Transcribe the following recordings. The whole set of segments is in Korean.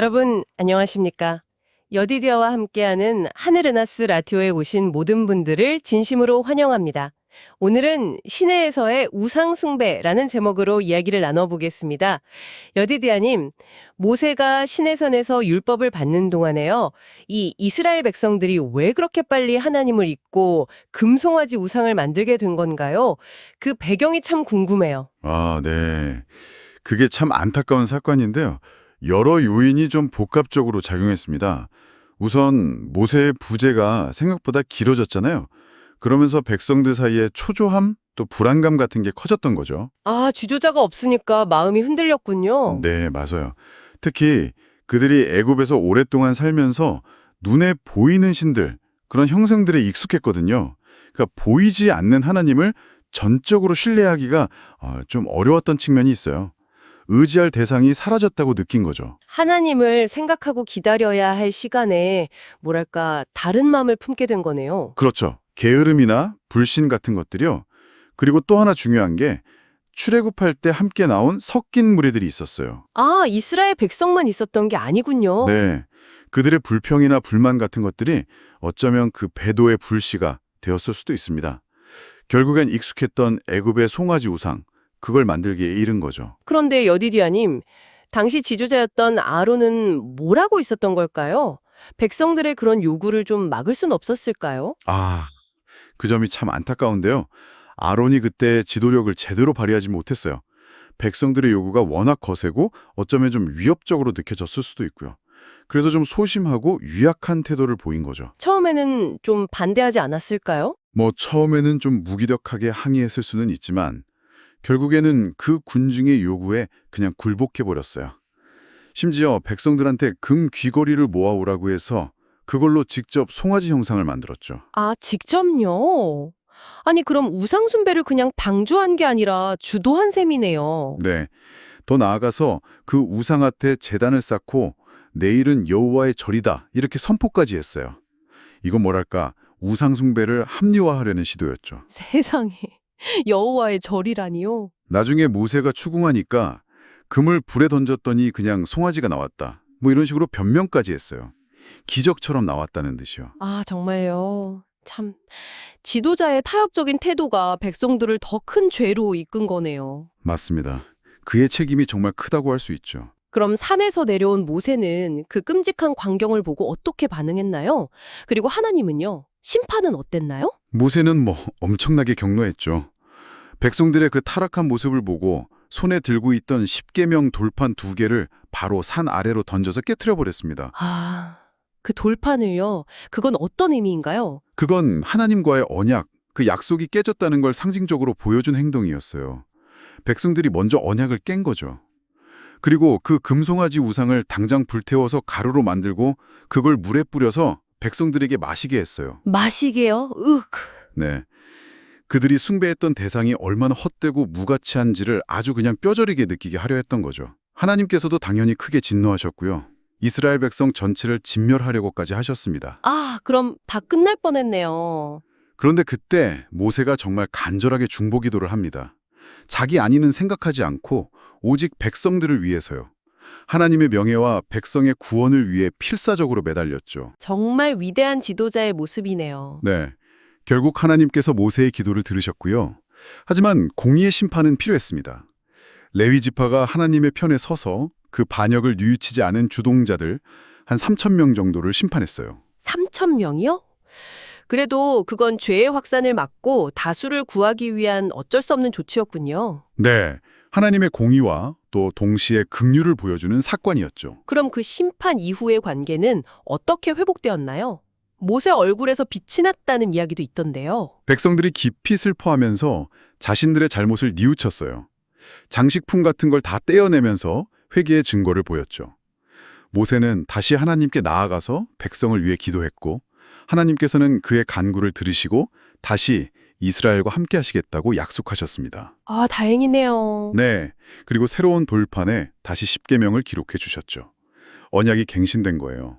여러분, 안녕하십니까? 여디디어와 함께하는 하늘은하스 라디오에 오신 모든 분들을 진심으로 환영합니다. 오늘은 신해에서의 우상숭배라는 제목으로 이야기를 나눠보겠습니다. 여디디아님, 모세가 시내산에서 율법을 받는 동안에요. 이 이스라엘 백성들이 왜 그렇게 빨리 하나님을 잊고 금송아지 우상을 만들게 된 건가요? 그 배경이 참 궁금해요. 네. 그게 참 안타까운 사건인데요. 여러 요인이 좀 복합적으로 작용했습니다. 우선 모세의 부재가 생각보다 길어졌잖아요. 그러면서 백성들 사이에 초조함 또 불안감 같은 게 커졌던 거죠. 아, 주조자가 없으니까 마음이 흔들렸군요. 네, 맞아요. 특히 그들이 애굽에서 오랫동안 살면서 눈에 보이는 신들, 그런 형상들에 익숙했거든요. 그러니까 보이지 않는 하나님을 전적으로 신뢰하기가 좀 어려웠던 측면이 있어요. 의지할 대상이 사라졌다고 느낀 거죠. 하나님을 생각하고 기다려야 할 시간에 뭐랄까 다른 마음을 품게 된 거네요. 그렇죠. 게으름이나 불신 같은 것들이요. 그리고 또 하나 중요한 게 출애굽할 때 함께 나온 섞인 무리들이 있었어요. 아, 이스라엘 백성만 있었던 게 아니군요. 네. 그들의 불평이나 불만 같은 것들이 어쩌면 그 배도의 불씨가 되었을 수도 있습니다. 결국엔 익숙했던 애굽의 송아지 우상, 그걸 만들기에 이른 거죠. 그런데 여디디아님, 당시 지도자였던 아론은 뭐라고 있었던 걸까요? 백성들의 그런 요구를 좀 막을 순 없었을까요? 그 점이 참 안타까운데요. 아론이 그때 지도력을 제대로 발휘하지 못했어요. 백성들의 요구가 워낙 거세고 어쩌면 좀 위협적으로 느껴졌을 수도 있고요. 그래서 좀 소심하고 유약한 태도를 보인 거죠. 처음에는 좀 반대하지 않았을까요? 처음에는 좀 무기력하게 항의했을 수는 있지만 결국에는 그 군중의 요구에 그냥 굴복해버렸어요. 심지어 백성들한테 금 귀걸이를 모아오라고 해서 그걸로 직접 송아지 형상을 만들었죠. 아, 직접요? 아니, 그럼 우상숭배를 그냥 방조한 게 아니라 주도한 셈이네요. 네. 더 나아가서 그 우상 앞에 제단을 쌓고 내일은 여호와의 절이다 이렇게 선포까지 했어요. 이건 뭐랄까 우상 숭배를 합리화하려는 시도였죠. 세상에. 여호와의 절이라니요? 나중에 모세가 추궁하니까 금을 불에 던졌더니 그냥 송아지가 나왔다. 뭐 이런 식으로 변명까지 했어요. 기적처럼 나왔다는 듯이요. 아, 정말요. 참, 지도자의 타협적인 태도가 백성들을 더 큰 죄로 이끈 거네요. 맞습니다. 그의 책임이 정말 크다고 할 수 있죠. 그럼 산에서 내려온 모세는 그 끔찍한 광경을 보고 어떻게 반응했나요? 그리고 하나님은요? 심판은 어땠나요? 모세는 엄청나게 격노했죠. 백성들의 그 타락한 모습을 보고 손에 들고 있던 십계명 돌판 2개를 바로 산 아래로 던져서 깨트려 버렸습니다. 아, 그 돌판을요? 그건 어떤 의미인가요? 그건 하나님과의 언약, 그 약속이 깨졌다는 걸 상징적으로 보여준 행동이었어요. 백성들이 먼저 언약을 깬 거죠. 그리고 그 금송아지 우상을 당장 불태워서 가루로 만들고 그걸 물에 뿌려서 백성들에게 마시게 했어요. 마시게요? 윽. 네. 그들이 숭배했던 대상이 얼마나 헛되고 무가치한지를 아주 그냥 뼈저리게 느끼게 하려 했던 거죠. 하나님께서도 당연히 크게 진노하셨고요. 이스라엘 백성 전체를 진멸하려고까지 하셨습니다. 아, 그럼 다 끝날 뻔했네요. 그런데 그때 모세가 정말 간절하게 중보기도를 합니다. 자기 안위는 생각하지 않고 오직 백성들을 위해서요. 하나님의 명예와 백성의 구원을 위해 필사적으로 매달렸죠. 정말 위대한 지도자의 모습이네요. 네. 결국 하나님께서 모세의 기도를 들으셨고요. 하지만 공의의 심판은 필요했습니다. 레위 지파가 하나님의 편에 서서 그 반역을 뉘우치지 않은 주동자들 한 3천 명 정도를 심판했어요. 3천 명이요? 그래도 그건 죄의 확산을 막고 다수를 구하기 위한 어쩔 수 없는 조치였군요. 네. 하나님의 공의와 또 동시에 긍휼을 보여주는 사건이었죠. 그럼 그 심판 이후의 관계는 어떻게 회복되었나요? 모세 얼굴에서 빛이 났다는 이야기도 있던데요. 백성들이 깊이 슬퍼하면서 자신들의 잘못을 뉘우쳤어요. 장식품 같은 걸 다 떼어내면서 회개의 증거를 보였죠. 모세는 다시 하나님께 나아가서 백성을 위해 기도했고 하나님께서는 그의 간구를 들으시고 다시 이스라엘과 함께 하시겠다고 약속하셨습니다. 아, 다행이네요. 네, 그리고 새로운 돌판에 다시 십계명을 기록해 주셨죠. 언약이 갱신된 거예요.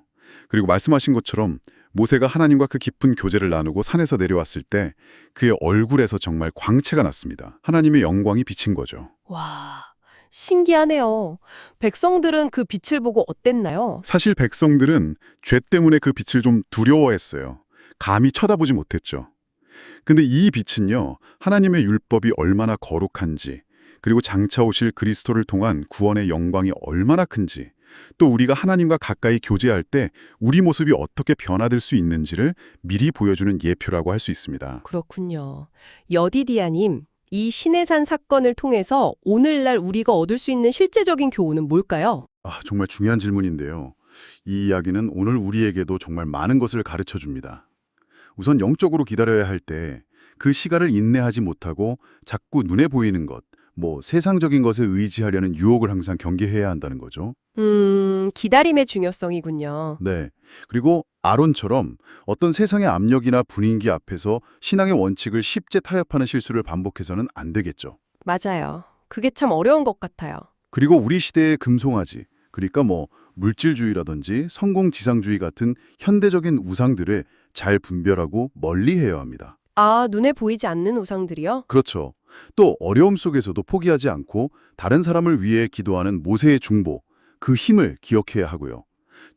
그리고 말씀하신 것처럼 모세가 하나님과 그 깊은 교제를 나누고 산에서 내려왔을 때 그의 얼굴에서 정말 광채가 났습니다. 하나님의 영광이 비친 거죠. 와, 신기하네요. 백성들은 그 빛을 보고 어땠나요? 사실 백성들은 죄 때문에 그 빛을 좀 두려워했어요. 감히 쳐다보지 못했죠. 근데 이 빛은요, 하나님의 율법이 얼마나 거룩한지, 그리고 장차 오실 그리스도를 통한 구원의 영광이 얼마나 큰지, 또 우리가 하나님과 가까이 교제할 때 우리 모습이 어떻게 변화될 수 있는지를 미리 보여주는 예표라고 할 수 있습니다. 그렇군요. 여디디아님, 이 시내산 사건을 통해서 오늘날 우리가 얻을 수 있는 실제적인 교훈은 뭘까요? 정말 중요한 질문인데요. 이 이야기는 오늘 우리에게도 정말 많은 것을 가르쳐 줍니다. 우선 영적으로 기다려야 할 때 그 시간을 인내하지 못하고 자꾸 눈에 보이는 것, 세상적인 것에 의지하려는 유혹을 항상 경계해야 한다는 거죠. 기다림의 중요성이군요. 네. 그리고 아론처럼 어떤 세상의 압력이나 분위기 앞에서 신앙의 원칙을 쉽게 타협하는 실수를 반복해서는 안 되겠죠. 맞아요. 그게 참 어려운 것 같아요. 그리고 우리 시대의 금송아지, 그러니까 물질주의라든지 성공지상주의 같은 현대적인 우상들을 잘 분별하고 멀리해야 합니다. 아, 눈에 보이지 않는 우상들이요? 그렇죠. 또 어려움 속에서도 포기하지 않고 다른 사람을 위해 기도하는 모세의 중보, 그 힘을 기억해야 하고요.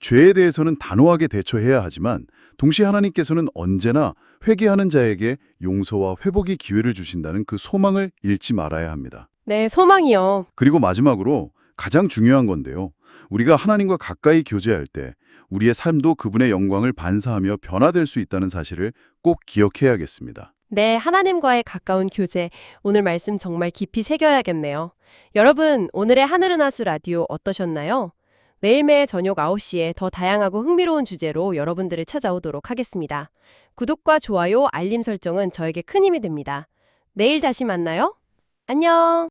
죄에 대해서는 단호하게 대처해야 하지만 동시에 하나님께서는 언제나 회개하는 자에게 용서와 회복의 기회를 주신다는 그 소망을 잃지 말아야 합니다. 네, 소망이요. 그리고 마지막으로 가장 중요한 건데요. 우리가 하나님과 가까이 교제할 때 우리의 삶도 그분의 영광을 반사하며 변화될 수 있다는 사실을 꼭 기억해야겠습니다. 네, 하나님과의 가까운 교제. 오늘 말씀 정말 깊이 새겨야겠네요. 여러분, 오늘의 하늘은하수 라디오 어떠셨나요? 매일매일 저녁 9시에 더 다양하고 흥미로운 주제로 여러분들을 찾아오도록 하겠습니다. 구독과 좋아요, 알림 설정은 저에게 큰 힘이 됩니다. 내일 다시 만나요. 안녕!